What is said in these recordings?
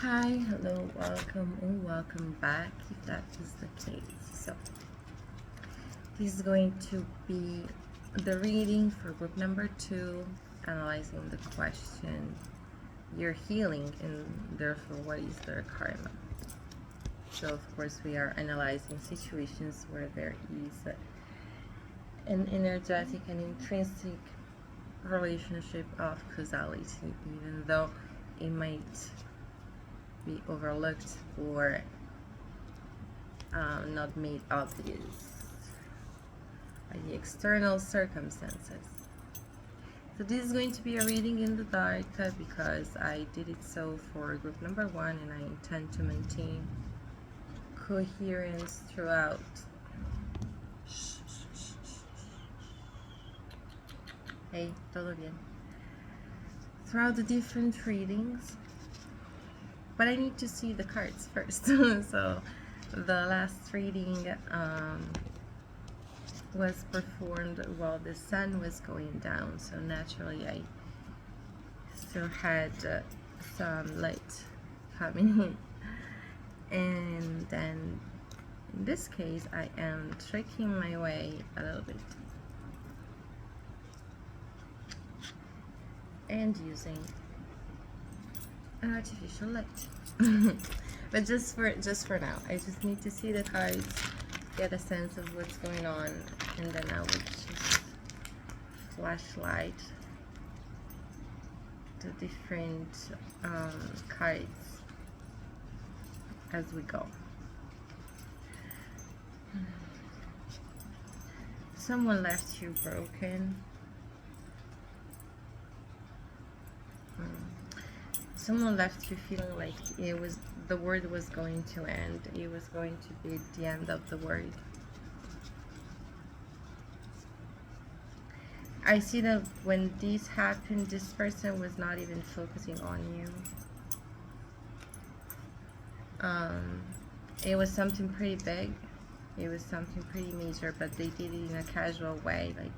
Hi, hello, welcome, or welcome back if that is the case. So, this is going to be the reading for group number 2, analyzing the question you're healing and therefore what is their karma. So, of course, we are analyzing situations where there is an energetic and intrinsic relationship of causality, even though it might be overlooked or not made obvious by the external circumstances. So this is going to be a reading in the dark because I did it so for group number 1 and I intend to maintain coherence throughout. Hey, todo bien. Throughout the different readings. But I need to see the cards first. So the last reading was performed while the sun was going down. So naturally I still had some light coming in. And then in this case I am tricking my way a little bit. And using an artificial light. But just for now, I just need to see the cards, get a sense of what's going on, and then I will just flashlight the different cards as we go. Someone left you broken. Someone left you feeling like the word was going to end. It was going to be the end of the word. I see that when this happened, this person was not even focusing on you. It was something pretty big. It was something pretty major, but they did it in a casual way. Like,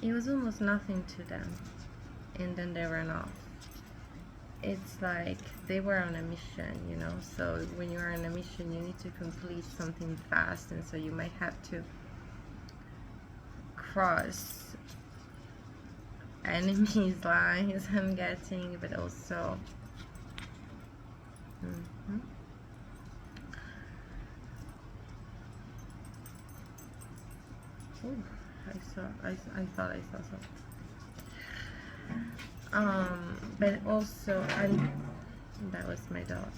it was almost nothing to them. And then they ran off. It's like they were on a mission, you know. So when you're on a mission, you need to complete something fast, and so you might have to cross enemies' lines, I'm getting, but also Ooh, I thought I saw something. But also, that was my dog.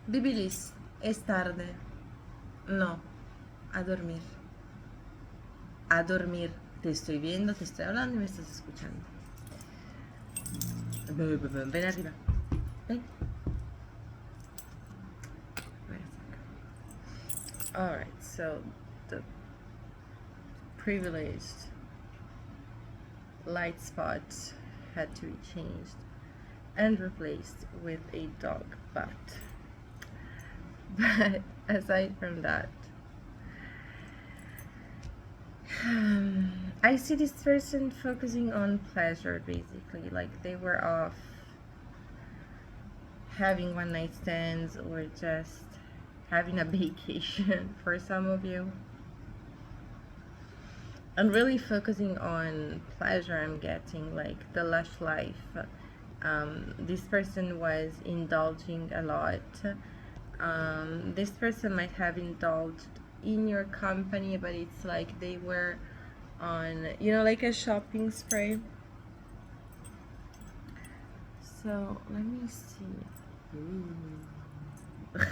Bibilis, es tarde. No, a dormir. A dormir. Te estoy viendo, te estoy hablando y me estás escuchando. Ven arriba. Ven. Alright, so the privileged light spot had to be changed and replaced with a dog butt. But aside from that, I see this person focusing on pleasure, basically. Like they were off having one night stands or just having a vacation for some of you. I'm really focusing on pleasure. I'm getting like the lush life. This person was indulging a lot. This person might have indulged in your company, but it's like they were on, you know, like a shopping spree. So let me see. If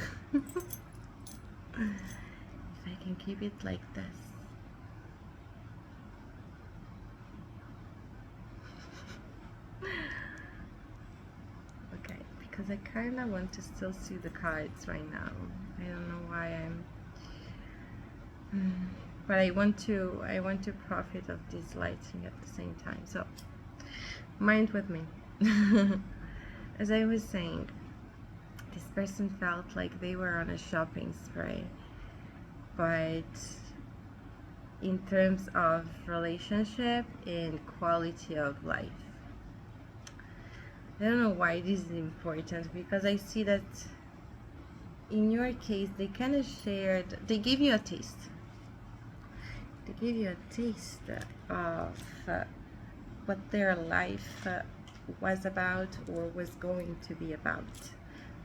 I can keep it like this. Okay, because I kind of want to still see the cards right now. I don't know why but I want to profit of this lighting at the same time. So mind with me. As I was saying, this person felt like they were on a shopping spree, but in terms of relationship and quality of life. I don't know why this is important, because I see that in your case they kind of shared, they gave you a taste. They gave you a taste of what their life was about or was going to be about.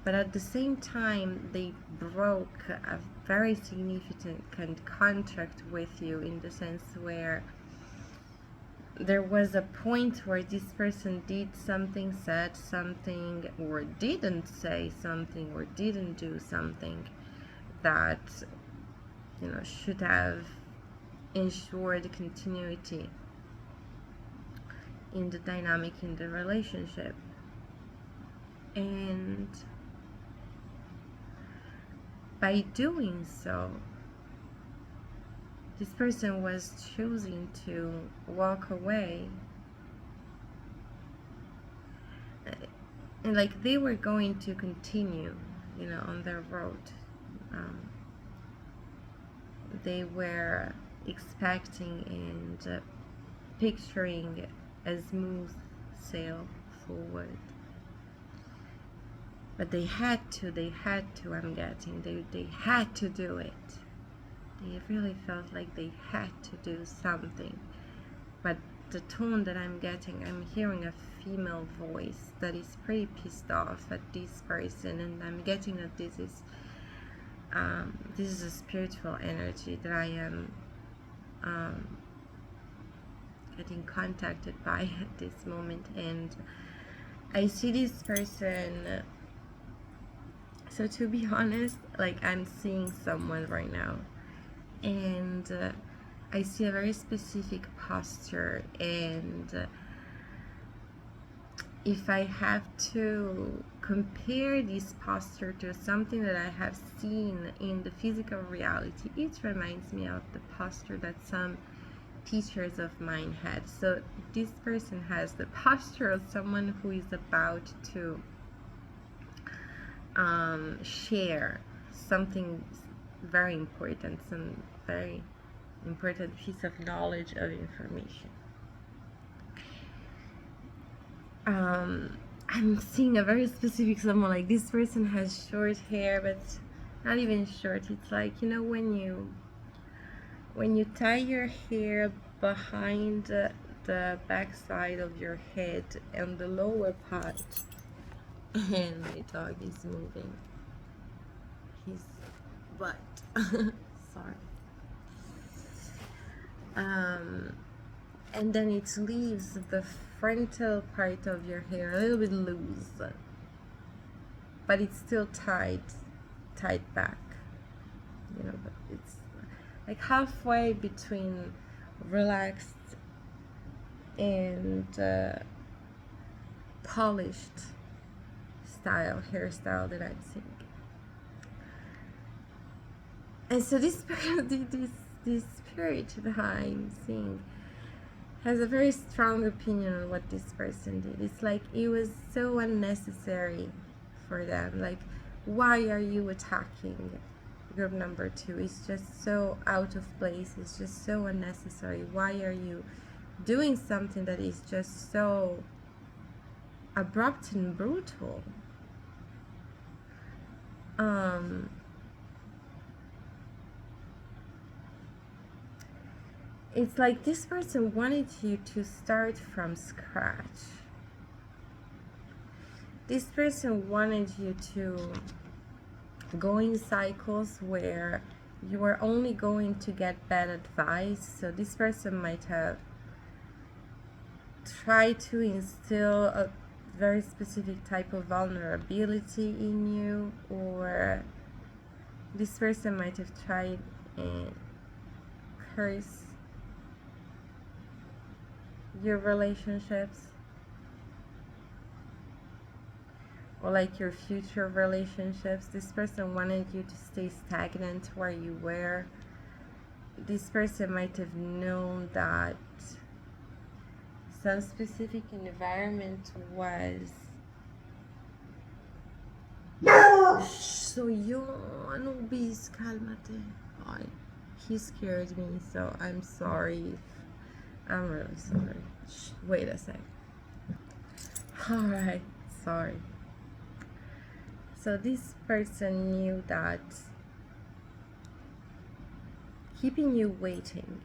But at the same time, they broke a very significant contract with you, in the sense where there was a point where this person did something, said something, or didn't say something, or didn't do something that, you know, should have ensured continuity in the dynamic, in the relationship. And by doing so, this person was choosing to walk away, and like they were going to continue, you know, on their road. They were expecting and picturing a smooth sail forward, but they had to, I'm getting, they had to do it. They really felt like they had to do something. But the tone that I'm getting, I'm hearing a female voice that is pretty pissed off at this person, and I'm getting that this is a spiritual energy that I am getting contacted by at this moment. And I see this person, so to be honest, like I'm seeing someone right now, and I see a very specific posture, and if I have to compare this posture to something that I have seen in the physical reality, it reminds me of the posture that some teachers of mine had. So this person has the posture of someone who is about to share something very important, some very important piece of knowledge, of information. I'm seeing a very specific someone, like this person has short hair, but not even short. It's like, you know, when you tie your hair behind the back side of your head and the lower part, and my dog is moving his butt. Sorry. And then it leaves the frontal part of your hair a little bit loose, but it's still tied back, you know, but it's like halfway between relaxed and polished hairstyle that I'm seeing. And so this spirit that I'm seeing has a very strong opinion on what this person did. It's like it was so unnecessary for them. Like, why are you attacking group number 2? It's just so out of place. It's just so unnecessary. Why are you doing something that is just so abrupt and brutal? It's like this person wanted you to start from scratch. This person wanted you to go in cycles where you are only going to get bad advice. So this person might have tried to instill a very specific type of vulnerability in you, or this person might have tried and curse your relationships, or like your future relationships. This person wanted you to stay stagnant where you were. This person might have known that some specific environment was so Anubis, calmate. He scared me, so I'm sorry. I'm really sorry. Wait a sec. Alright. sorry. So this person knew that keeping you waiting,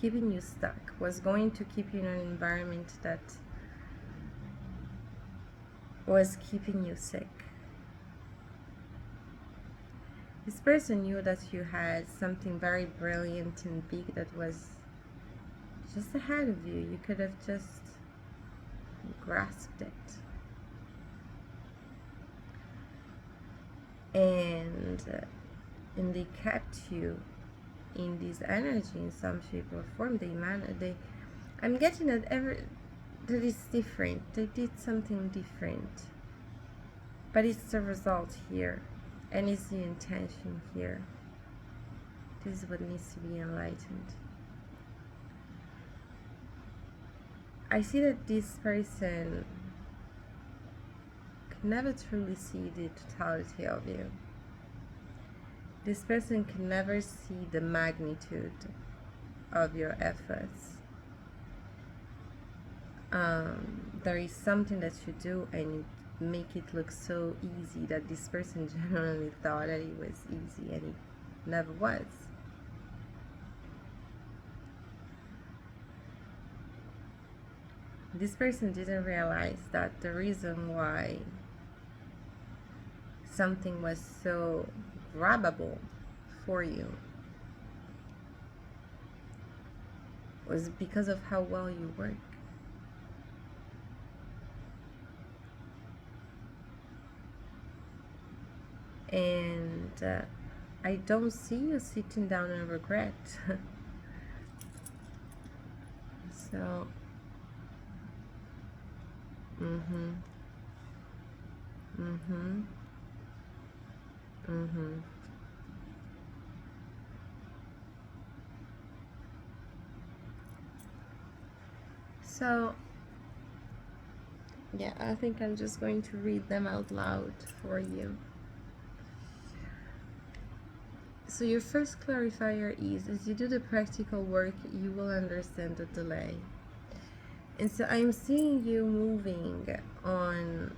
keeping you stuck, was going to keep you in an environment that was keeping you sick. This person knew that you had something very brilliant and big that was just ahead of you. You could have just grasped it. And they kept you in this energy in some shape or form. I'm getting that that is different. They did something different, but it's the result here, and it's the intention here. This is what needs to be enlightened. I see that this person can never truly see the totality of you. This person can never see the magnitude of your efforts. There is something that you do and you make it look so easy that this person genuinely thought that it was easy, and it never was. This person didn't realize that the reason why something was so grabbable for you was because of how well you work. And I don't see you sitting down and regret. So, So, yeah, I think I'm just going to read them out loud for you. So your first clarifier is, as you do the practical work, you will understand the delay. And so I'm seeing you moving on,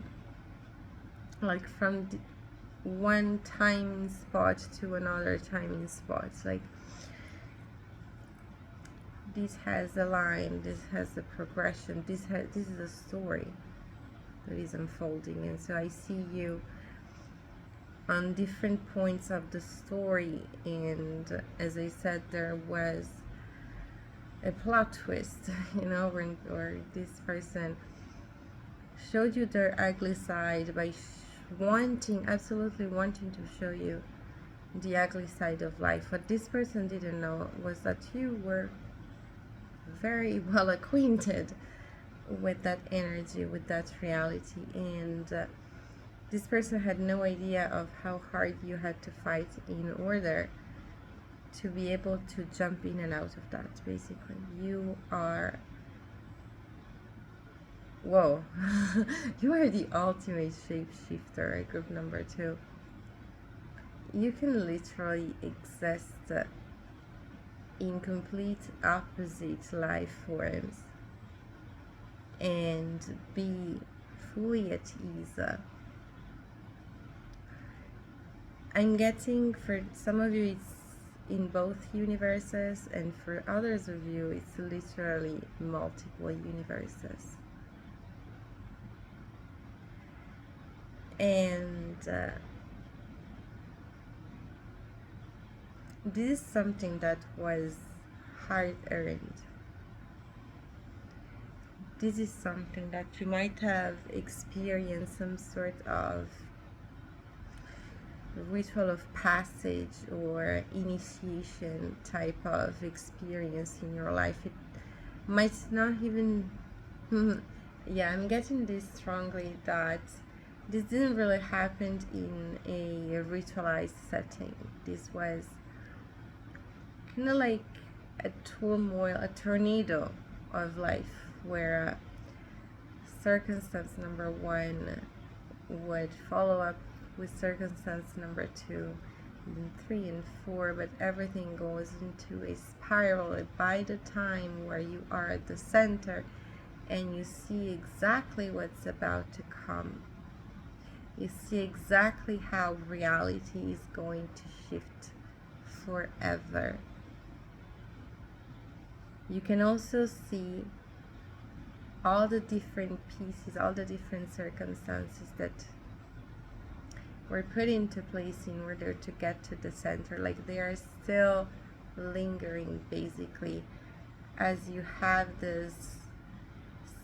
like from one time spot to another timing spot. Like this has a line, this has a progression, this is a story that is unfolding. And so I see you on different points of the story, and as I said, there was a plot twist, where this person showed you their ugly side by absolutely wanting to show you the ugly side of life. What this person didn't know was that you were very well acquainted with that energy, with that reality, and this person had no idea of how hard you had to fight in order to be able to jump in and out of that. Basically, you are, whoa, you are the ultimate shapeshifter, group number 2. You can literally exist in complete opposite life forms and be fully at ease. I'm getting, for some of you it's in both universes, and for others of you it's literally multiple universes. And this is something that was hard earned. This is something that you might have experienced some sort of ritual of passage or initiation type of experience in your life. It might not even yeah, I'm getting this strongly that this didn't really happen in a ritualized setting. This was kind of like a turmoil, a tornado of life, where circumstance number 1 would follow up with circumstance number 2, and then 3 and 4, but everything goes into a spiral by the time where you are at the center and you see exactly what's about to come. You see exactly how reality is going to shift forever. You can also see all the different pieces, all the different circumstances that were put into place in order to get to the center. Like they are still lingering basically, as you have this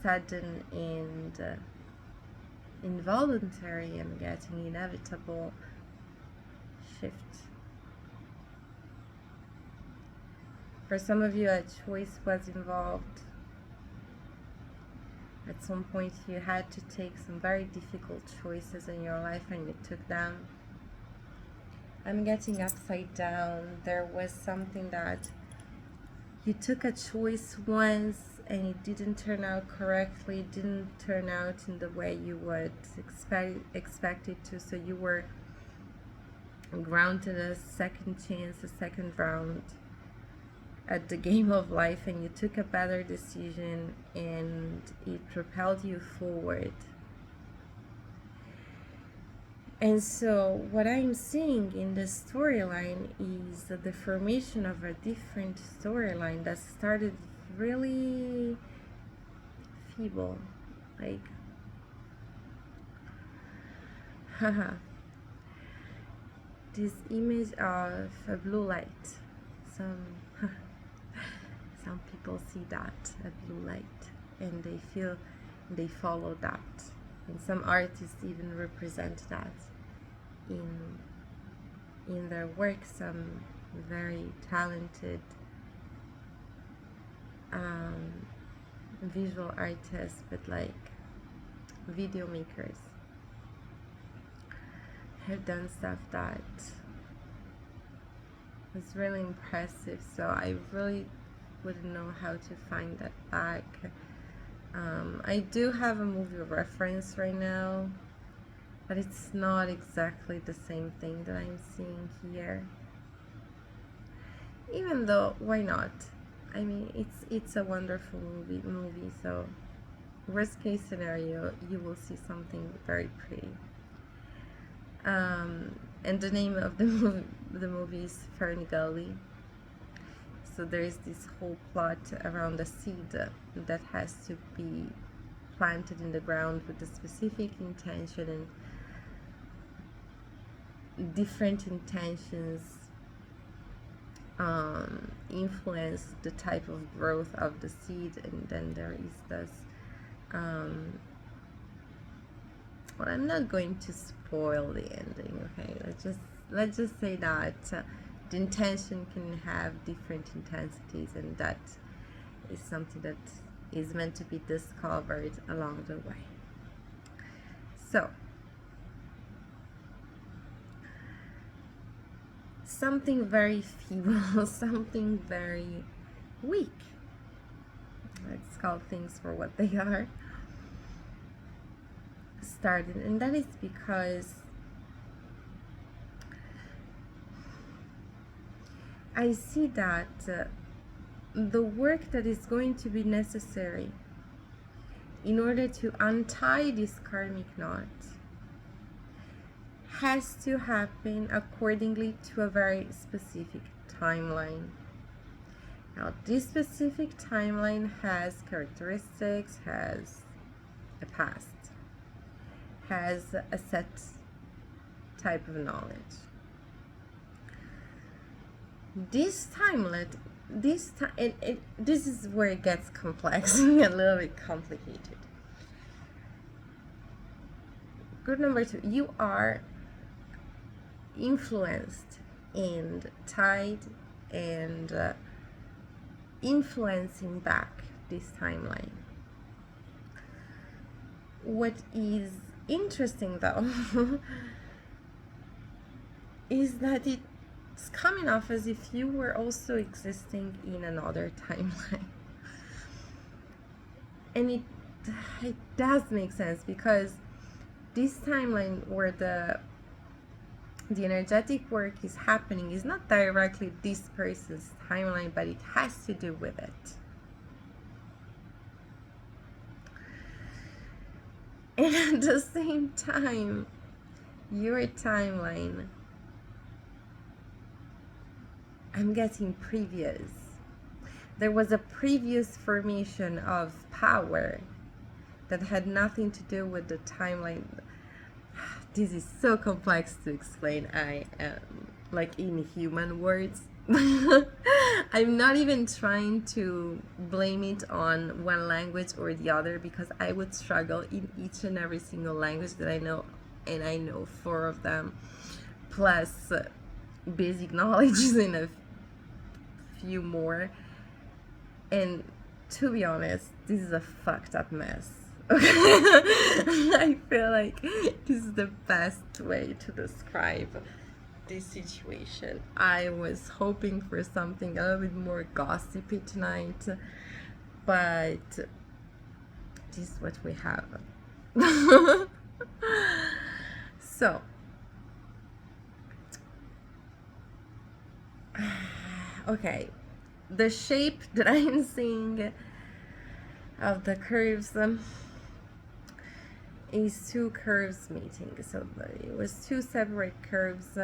sudden and involuntary, I'm getting inevitable shift. For some of you, a choice was involved. At some point, you had to take some very difficult choices in your life and you took them. I'm getting upside down. There was something that you took a choice once and it didn't turn out correctly, it didn't turn out in the way you would expect it to, so you were granted a second chance, a second round at the game of life, and you took a better decision and it propelled you forward. And so what I'm seeing in the storyline is the formation of a different storyline that started really feeble, like haha, this image of a blue light. Some people see that, a blue light, and they follow that, and some artists even represent that in their work. Some very talented visual artists, but like video makers, have done stuff that was really impressive. So I really wouldn't know how to find that back. I do have a movie reference right now, but it's not exactly the same thing that I'm seeing here. Even though, why not? I mean, it's a wonderful movie. So worst case scenario, you will see something very pretty. And the name of the movie is Ferngully. So there is this whole plot around a seed that has to be planted in the ground with a specific intention, and different intentions influence the type of growth of the seed. And then there is this well, I'm not going to spoil the ending, okay? Let's just say that the intention can have different intensities, and that is something that is meant to be discovered along the way. So something very feeble, something very weak, let's call things for what they are, started. And that is because I see that the work that is going to be necessary in order to untie this karmic knot has to happen accordingly to a very specific timeline. Now, this specific timeline has characteristics, has a past, has a set type of knowledge. This timeline, this is where it gets complex and a little bit complicated. Group number 2, you are influenced and tied and influencing back this timeline. What is interesting though is that it's coming off as if you were also existing in another timeline. And it does make sense, because this timeline where the energetic work is happening is not directly this person's timeline, but it has to do with it. And at the same time, your timeline, I'm getting previous. There was a previous formation of power that had nothing to do with the timeline. This is so complex to explain. I am like in human words. I'm not even trying to blame it on one language or the other, because I would struggle in each and every single language that I know, and I know 4 of them, plus basic knowledge in a few more. And to be honest, this is a fucked up mess. I feel like this is the best way to describe this situation. I was hoping for something a little bit more gossipy tonight, but this is what we have. So, okay, the shape that I'm seeing of the curves is 2 curves meeting. So it was 2 separate curves,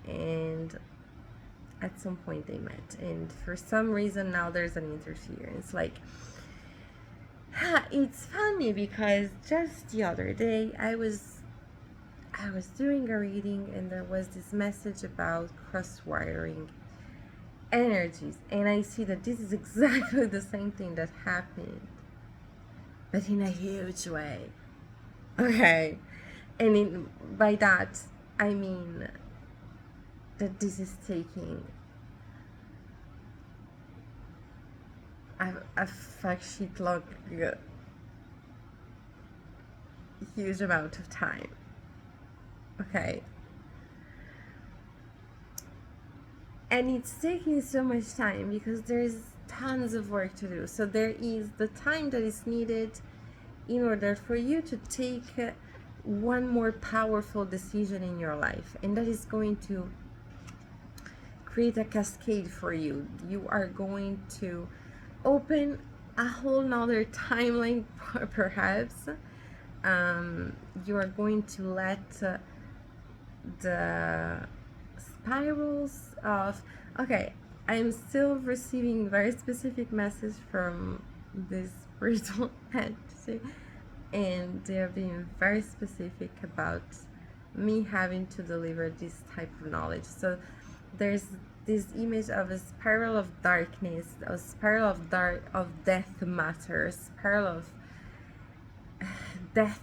and at some point they met, and for some reason now there's an interference. Like, it's funny because just the other day I was doing a reading, and there was this message about cross-wiring energies, and I see that this is exactly the same thing that happened, but in a huge way. Okay, and by that I mean that this is taking a fuck shit long, huge amount of time. Okay, and it's taking so much time because there's tons of work to do. So there is the time that is needed in order for you to take one more powerful decision in your life, and that is going to create a cascade for you. You are going to open a whole nother timeline, perhaps. You are going to let the spirals of, okay, I'm still receiving very specific message from this spiritual entity, and they're being very specific about me having to deliver this type of knowledge. So there's this image of a spiral of darkness, a spiral of death matter, a spiral of death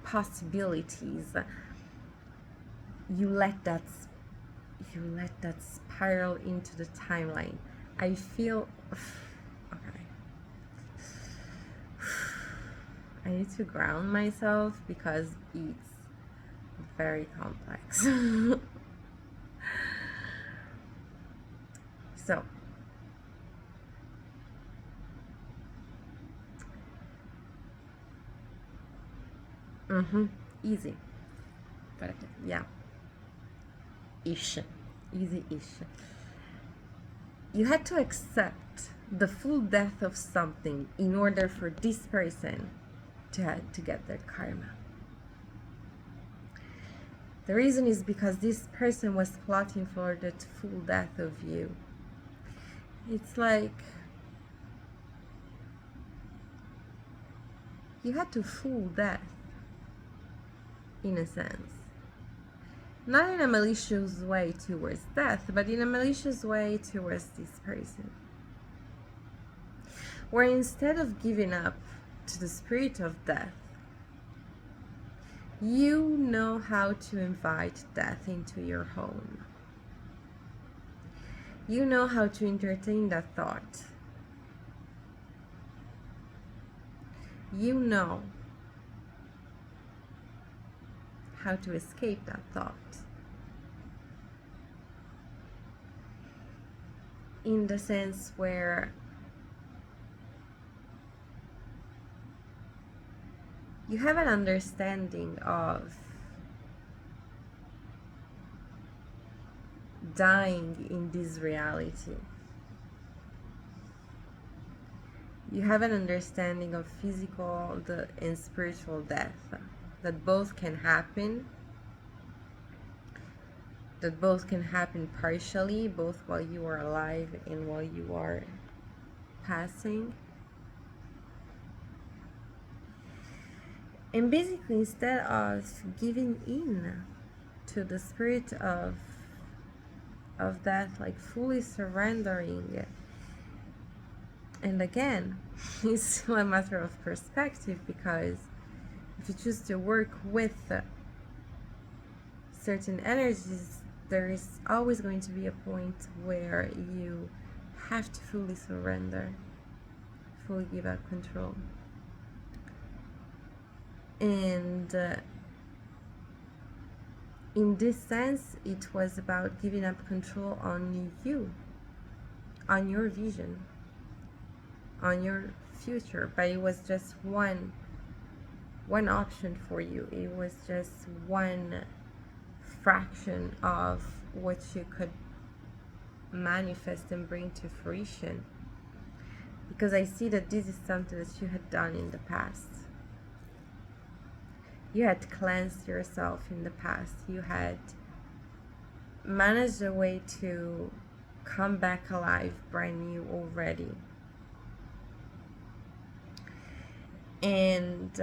possibilities. You let that spiral into the timeline. I feel okay. I need to ground myself because it's very complex. So, easy. But yeah, ish, easy-ish. You had to accept the full death of something in order for this person to get their karma. The reason is because this person was plotting for the full death of you. It's like you had to fool death, in a sense. Not in a malicious way towards death, but in a malicious way towards this person. Where instead of giving up to the spirit of death, you know how to invite death into your home. You know how to entertain that thought. You know how to escape that thought. In the sense where you have an understanding of dying in this reality. You have an understanding of physical and spiritual death, that both can happen, that both can happen partially, both while you are alive and while you are passing. And basically, instead of giving in to the spirit of death, like fully surrendering, and again, it's still a matter of perspective, because if you choose to work with certain energies, there is always going to be a point where you have to fully surrender, fully give up control. And in this sense, it was about giving up control on you, on your vision, on your future. But it was just one option for you. It was just one fraction of what you could manifest and bring to fruition. Because I see that this is something that you had done in the past. You had cleansed yourself in the past. You had managed a way to come back alive, brand new already. And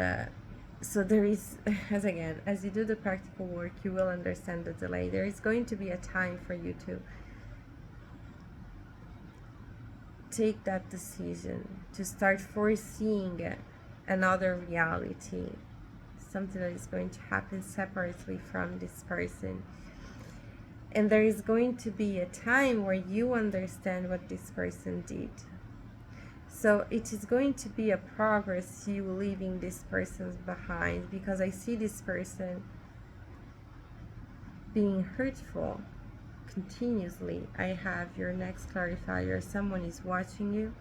so there is, as you do the practical work, you will understand the delay. There is going to be a time for you to take that decision, to start foreseeing another reality, something that is going to happen separately from this person. And there is going to be a time where you understand what this person did. So it is going to be a progress, you leaving this person behind, because I see this person being hurtful continuously. I have your next clarifier. Someone is watching you.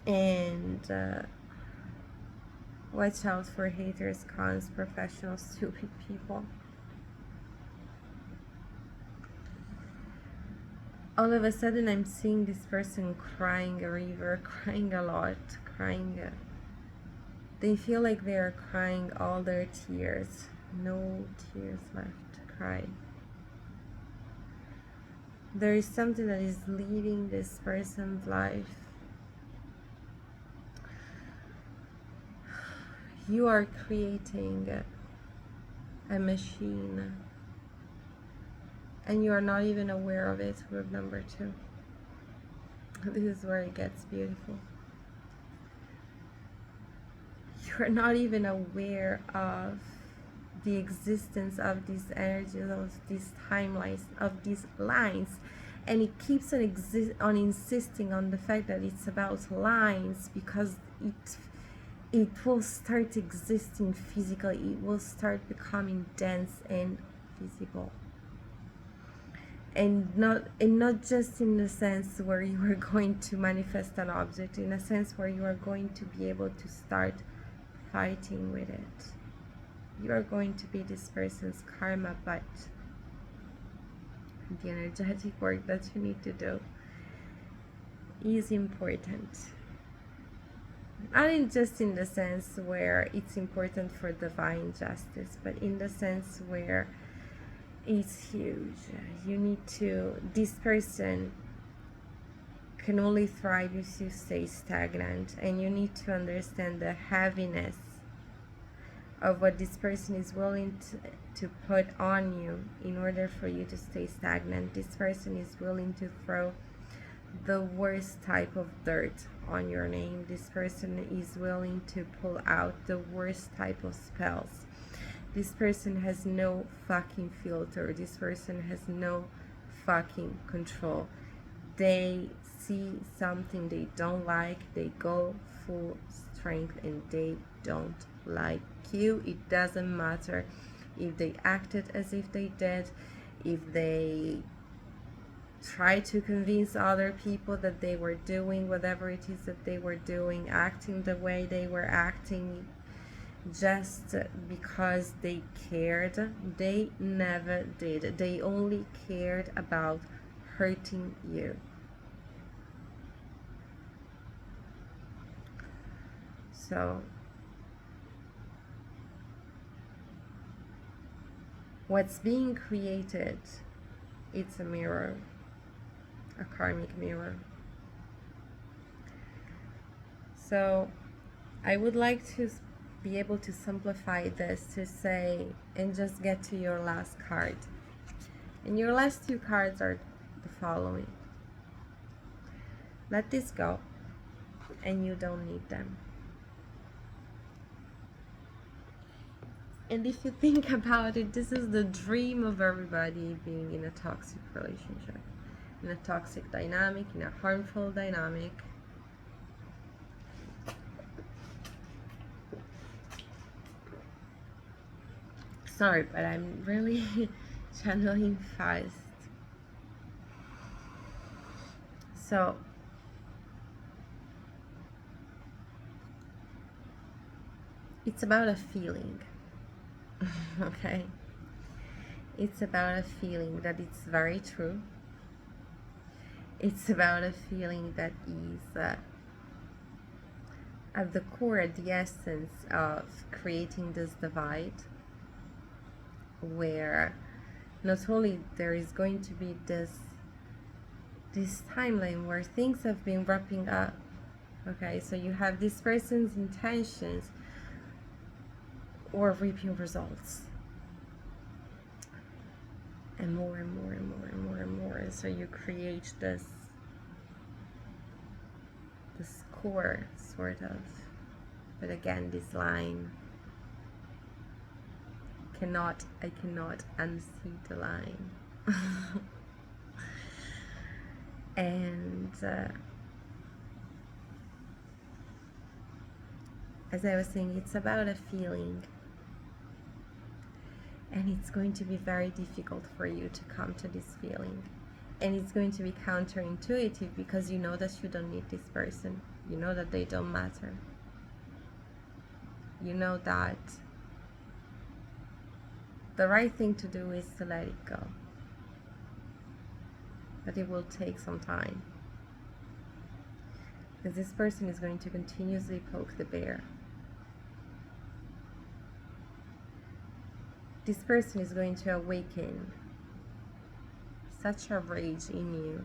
And watch out for haters, cons, professional, stupid people. All of a sudden I'm seeing this person crying a river, crying a lot, crying. They feel like they are crying all their tears. No tears left to cry. There is something that is leaving this person's life. You are creating a machine, and you are not even aware of it. Group number 2. This is where it gets beautiful. You are not even aware of the existence of these energies, of these timelines, of these lines. And it keeps on insisting on the fact that it's about lines, because it will start existing physically. It will start becoming dense and visible. And not just in the sense where you are going to manifest an object, in a sense where you are going to be able to start fighting with it. You are going to be this person's karma, but the energetic work that you need to do is important. Not just in the sense where it's important for divine justice, but in the sense where it's huge. You need to, this person can only thrive if you stay stagnant, and you need to understand the heaviness of what this person is willing to put on you in order for you to stay stagnant. This person is willing to throw the worst type of dirt on your name. This person is willing to pull out the worst type of spells. This person has no fucking filter. This person has no fucking control. They see something they don't like, they go full strength, and they don't like you. It doesn't matter if they acted as if they did, if they try to convince other people that they were doing whatever it is that they were doing, acting the way they were acting, just because they cared. They never did. They only cared about hurting you. So What's being created, it's a mirror, a karmic mirror. So I would like to be able to simplify this to say, and just get to your last card. And your last two cards are the following. Let this go, and you don't need them. And if you think about it, this is the dream of everybody, being in a toxic relationship, in a toxic dynamic, in a harmful dynamic. Sorry, but I'm really channeling fast. So, it's about a feeling, okay? It's about a feeling that it's very true. It's about a feeling that is at the core, at the essence of creating this divide, where not only there is going to be this timeline where things have been wrapping up, okay, so you have this person's intentions or reaping results, and more and more and more and more and more, and so you create this core, sort of. But again, this line I cannot unsee the line. And as I was saying, it's about a feeling, and it's going to be very difficult for you to come to this feeling, and it's going to be counterintuitive, because you know that you don't need this person, you know that they don't matter, you know that the right thing to do is to let it go, but it will take some time, because this person is going to continuously poke the bear. This person is going to awaken such a rage in you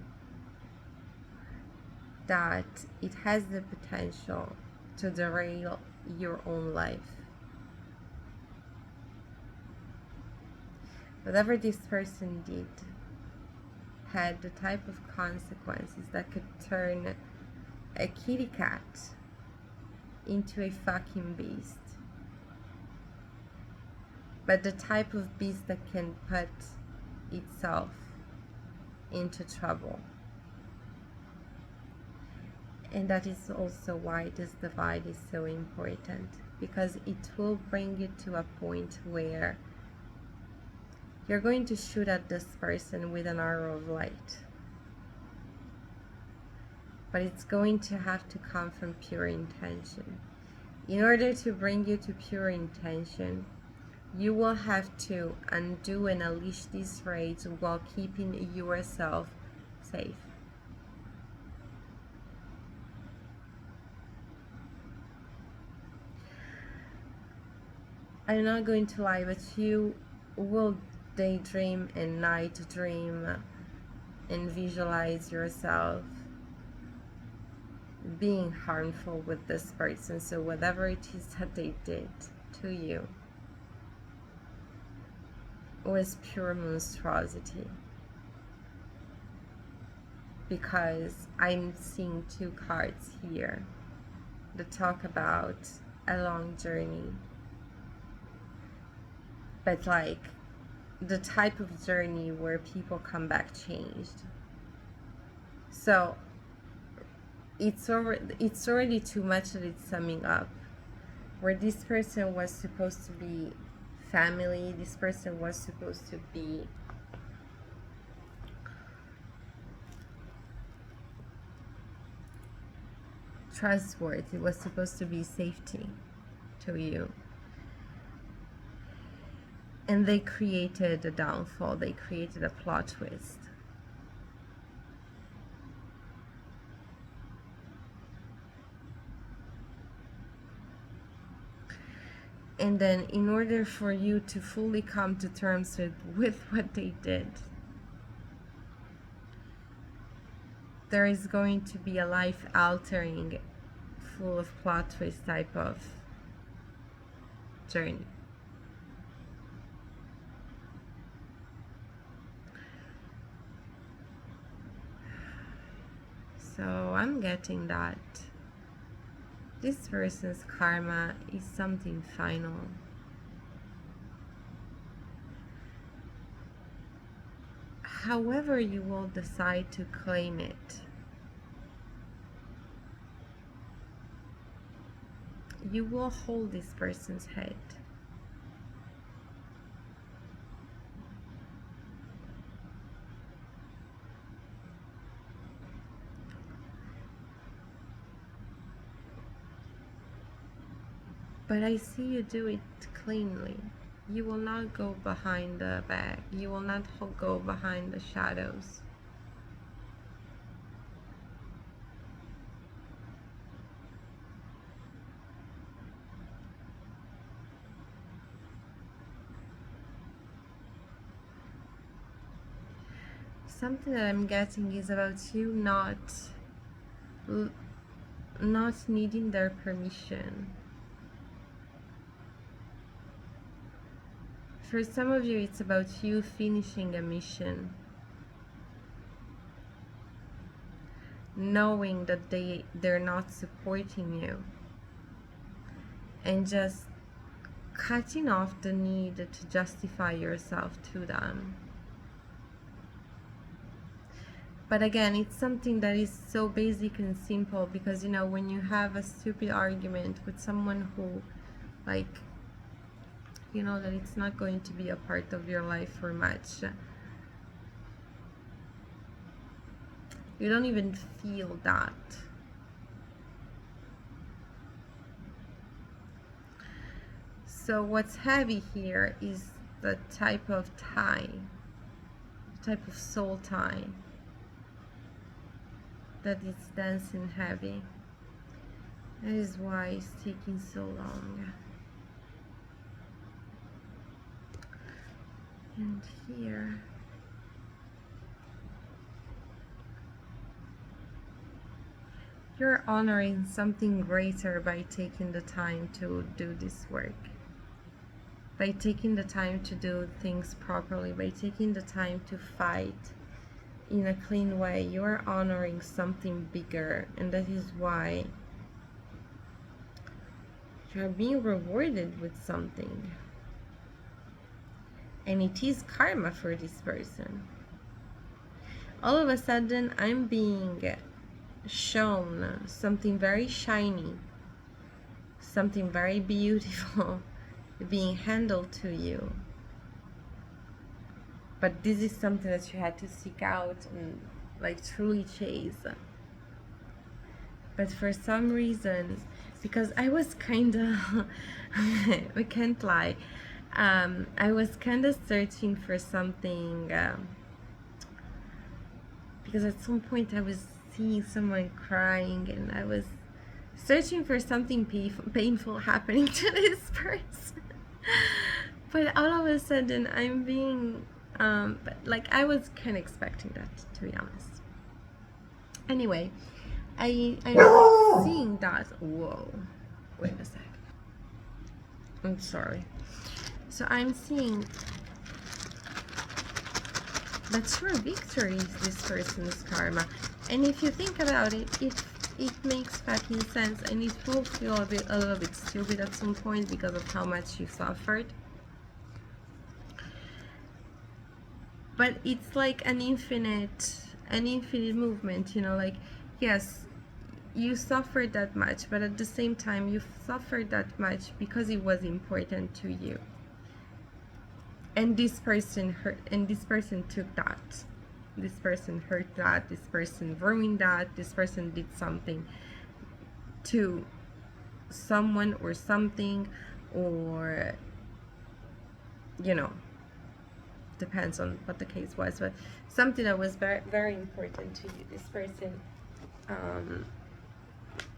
that it has the potential to derail your own life. Whatever this person did had the type of consequences that could turn a kitty cat into a fucking beast. But the type of beast that can put itself into trouble. And that is also why this divide is so important, because it will bring you to a point where you're going to shoot at this person with an arrow of light. But it's going to have to come from pure intention. In order to bring you to pure intention, you will have to undo and unleash this rage while keeping yourself safe. I'm not going to lie, but you will daydream and night dream and visualize yourself being harmful with this person. So whatever it is that they did to you was pure monstrosity, because I'm seeing two cards here that talk about a long journey, but like the type of journey where people come back changed. So it's already too much that it's summing up, where this person was supposed to be family, this person was supposed to be trustworthy, was supposed to be safety to you. And they created a downfall, they created a plot twist. And then in order for you to fully come to terms with what they did, there is going to be a life-altering, full of plot twist type of journey. So I'm getting that this person's karma is something final. However you will decide to claim it, you will hold this person's head. But I see you do it cleanly. You will not go behind the back. You will not go behind the shadows. Something that I'm getting is about you not needing their permission. For some of you, it's about you finishing a mission, knowing that they're not supporting you, and just cutting off the need to justify yourself to them. But again, it's something that is so basic and simple, because, you know, when you have a stupid argument with someone who, like, you know that it's not going to be a part of your life for much, you don't even feel that. So what's heavy here is the type of tie, type of soul tie that is dancing heavy. That is why it's taking so long. And here, you're honoring something greater by taking the time to do this work, by taking the time to do things properly, by taking the time to fight in a clean way. You're honoring something bigger, and that is why you're being rewarded with something. And it is karma for this person. All of a sudden, I'm being shown something very shiny, something very beautiful being handled to you. But this is something that you had to seek out and, like, truly chase. But for some reason, because I was kind of, I can't lie, I was kind of searching for something, because at some point I was seeing someone crying, and I was searching for something painful happening to this person. But all of a sudden I'm being, but like, I was kind of expecting that, to be honest. Anyway, I'm seeing that. Whoa, wait a sec. I'm sorry. So I'm seeing that your victory is this person's karma. And if you think about it, it makes fucking sense, and it will feel a little bit stupid at some point because of how much you suffered. But it's like an infinite movement, you know, like, yes, you suffered that much, but at the same time you suffered that much because it was important to you. And this person hurt, and this person took that. This person hurt that, this person ruined that, this person did something to someone or something, or, you know, depends on what the case was, but something that was very, very important to you. This person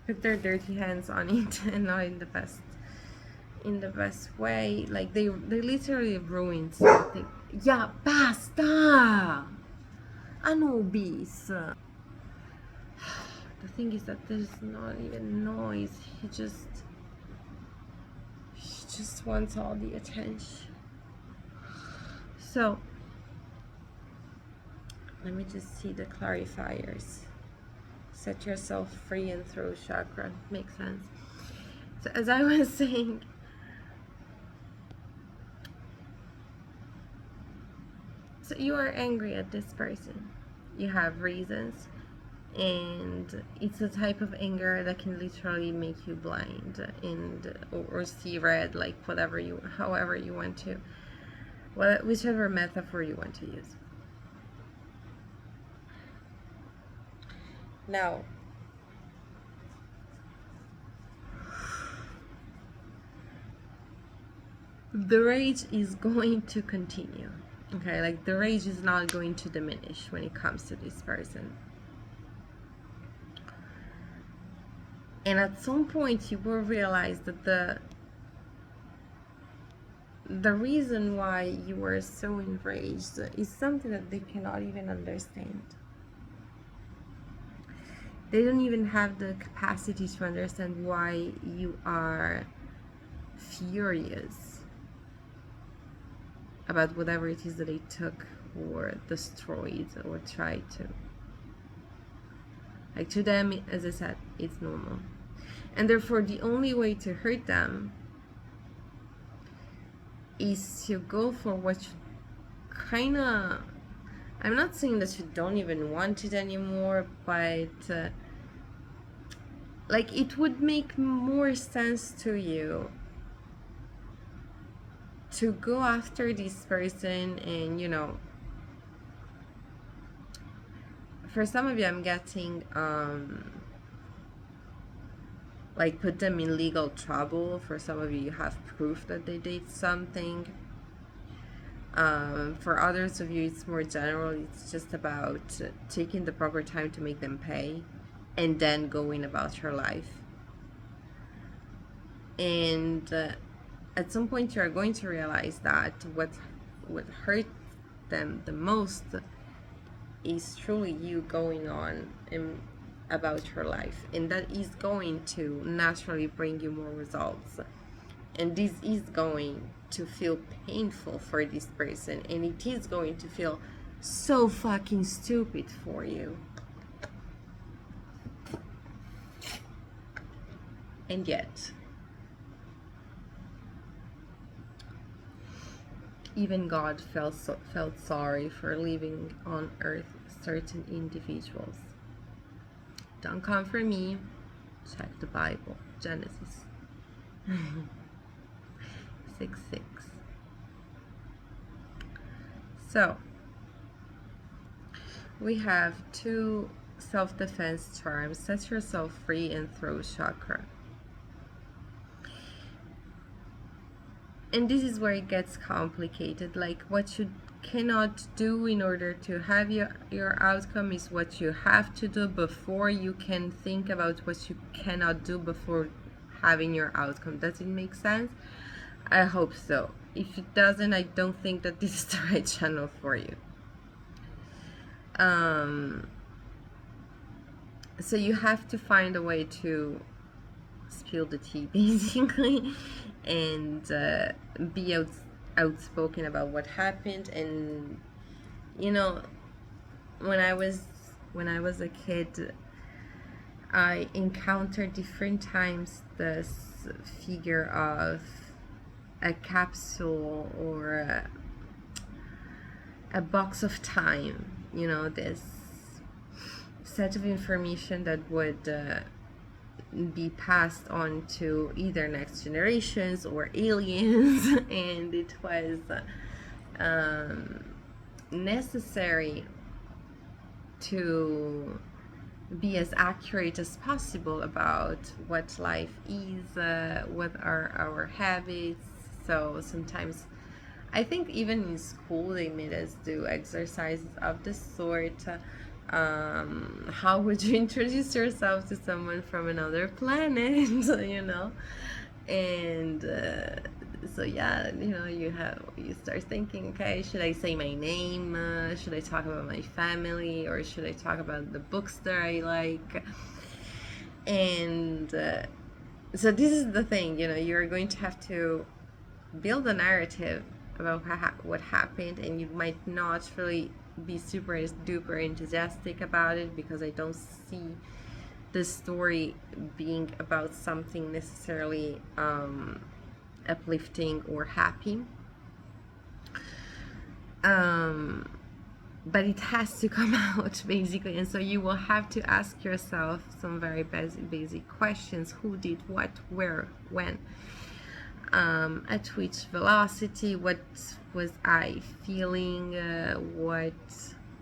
put their dirty hands on it, and not in the best in the best way. Like they literally ruined something. Yeah, basta! Anubis. The thing is that there's not even noise. He just wants all the attention. So let me just see the clarifiers. Set yourself free and throw chakra. Makes sense. So as I was saying, so you are angry at this person. You have reasons, and it's a type of anger that can literally make you blind and or see red, like however you want to, whichever metaphor you want to use. Now, the rage is going to continue. Okay, like the rage is not going to diminish when it comes to this person. And at some point you will realize that the reason why you were so enraged is something that they cannot even understand. They don't even have the capacity to understand why you are furious about whatever it is that they took or destroyed or tried to. Like to them, as I said, it's normal. And therefore the only way to hurt them is to go for what you kinda, I'm not saying that you don't even want it anymore, but like it would make more sense to you to go after this person. And you know, for some of you I'm getting like put them in legal trouble. For some of you, you have proof that they did something. For others of you, it's more general. It's just about taking the proper time to make them pay and then going about your life. And at some point you are going to realize that what hurt them the most is truly you going on about your life, and that is going to naturally bring you more results. And this is going to feel painful for this person, and it is going to feel so fucking stupid for you. And yet, even God felt sorry for leaving on earth certain individuals. Don't come for me. Check the Bible. Genesis 6:6. So, we have two self-defense charms. Set yourself free and throw chakra. And this is where it gets complicated. Like what you cannot do in order to have your outcome is what you have to do before you can think about what you cannot do before having your outcome. Does it make sense? I hope so. If it doesn't, I don't think that this is the right channel for you. So you have to find a way to spill the tea, basically, and be outspoken about what happened. And you know, when I was a kid, I encountered different times this figure of a capsule or a box of time, you know, this set of information that would be passed on to either next generations or aliens. And it was necessary to be as accurate as possible about what life is, what are our habits. So sometimes I think even in school they made us do exercises of this sort. How would you introduce yourself to someone from another planet? You know, and so yeah, you start thinking, okay, should I say my name, should I talk about my family, or should I talk about the books that I like? And so this is the thing, you're going to have to build a narrative about what happened, and you might not really be super duper enthusiastic about it, because I don't see the story being about something necessarily uplifting or happy. But it has to come out, basically, and so you will have to ask yourself some very basic questions: who did what, where, when, at which velocity, what was I feeling, what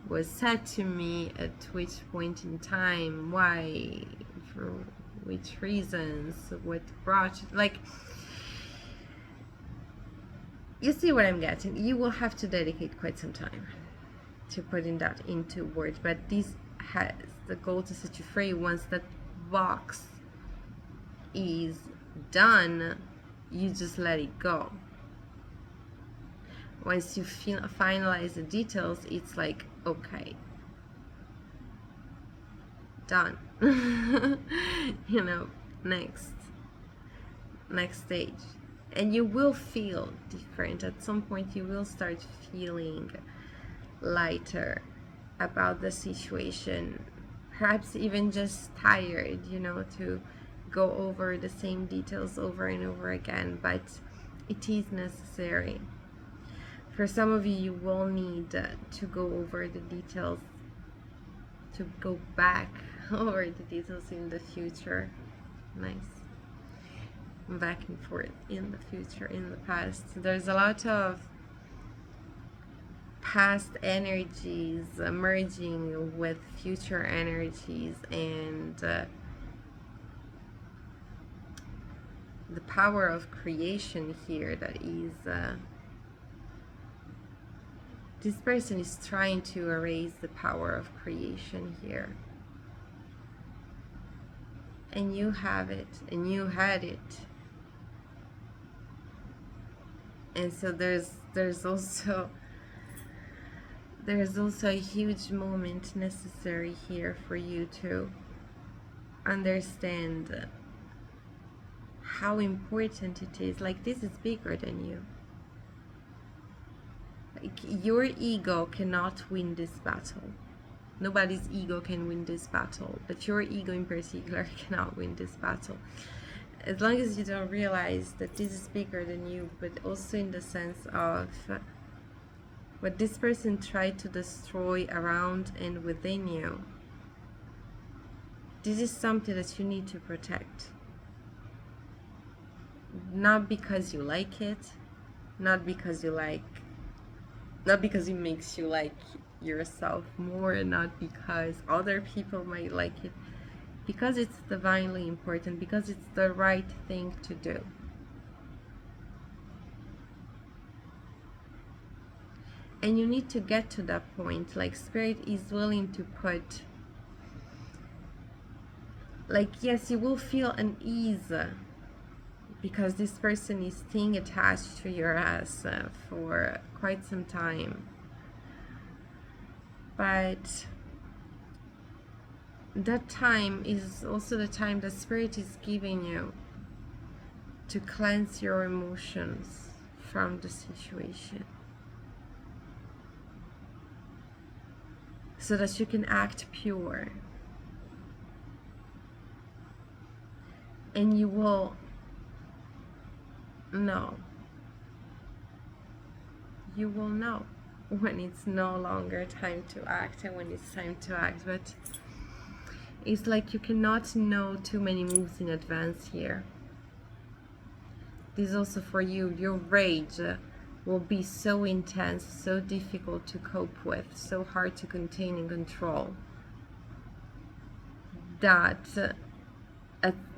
was said to me at which point in time, why, for which reasons, what brought, like, you see what I'm getting. You will have to dedicate quite some time to putting that into words, but this has the goal to set you free. Once that box is done, you just let it go. Once you finalize the details, it's like, okay, done. Next stage. And you will feel different. At some point you will start feeling lighter about the situation, perhaps even just tired, to go over the same details over and over again, but it is necessary. For some of you, you will need to go over the details, to go back over the details in the future. Nice. Back and forth in the future, in the past. There's a lot of past energies merging with future energies, and the power of creation here, that is this person is trying to erase the power of creation here, and you have it, and you had it. And so there's also a huge moment necessary here for you to understand how important it is. Like, this is bigger than you. Like, your ego cannot win this battle. Nobody's ego can win this battle, but your ego in particular cannot win this battle. As long as you don't realize that this is bigger than you, but also in the sense of what this person tried to destroy around and within you, this is something that you need to protect. Not because you like it, not because it makes you like yourself more, not because other people might like it, because it's divinely important, because it's the right thing to do. And you need to get to that point. Like, Spirit is willing to put, like, yes, you will feel unease because this person is staying attached to your ass for quite some time. But that time is also the time that Spirit is giving you to cleanse your emotions from the situation, so that you can act pure. And you will know. You will know when it's no longer time to act and when it's time to act. But it's like you cannot know too many moves in advance here. This is also for you. Your rage will be so intense, so difficult to cope with, so hard to contain and control, that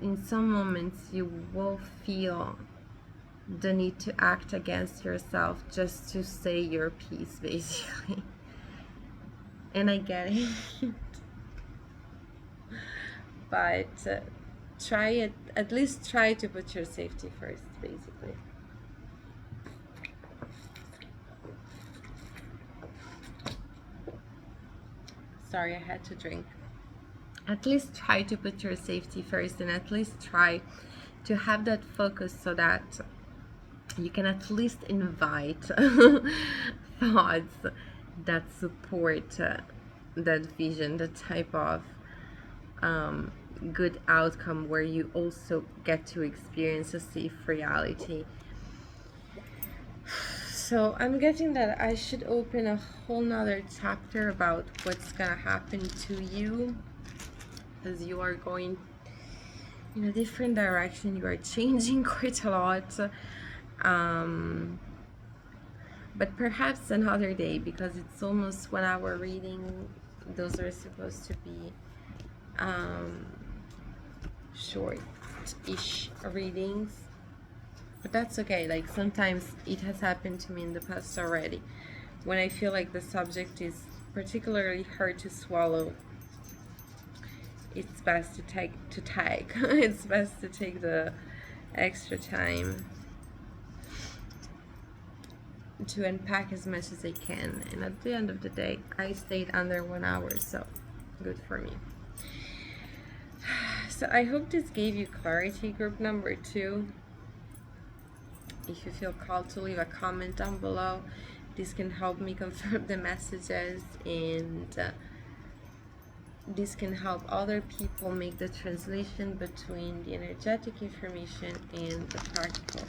in some moments you will feel the need to act against yourself just to say your piece, basically. And I get it. But try it, at least try to put your safety first, basically. sorry, I had to drink. At least try to put your safety first, and at least try to have that focus so that you can at least invite thoughts that support that vision, the type of good outcome where you also get to experience a safe reality. So I'm getting that I should open a whole nother chapter about what's gonna happen to you, as you are going in a different direction. You are changing quite a lot, but perhaps another day, because it's almost 1 hour reading. Those are supposed to be short-ish readings, but that's okay. Like, sometimes it has happened to me in the past already, when I feel like the subject is particularly hard to swallow. It's best to take it's best to take the extra time to unpack as much as I can, and at the end of the day I stayed under 1 hour, so good for me. So I hope this gave you clarity, group number 2. If you feel called to leave a comment down below, this can help me confirm the messages, and this can help other people make the translation between the energetic information and the practical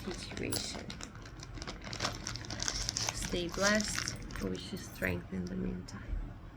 situation. Stay blessed. I wish you strength in the meantime.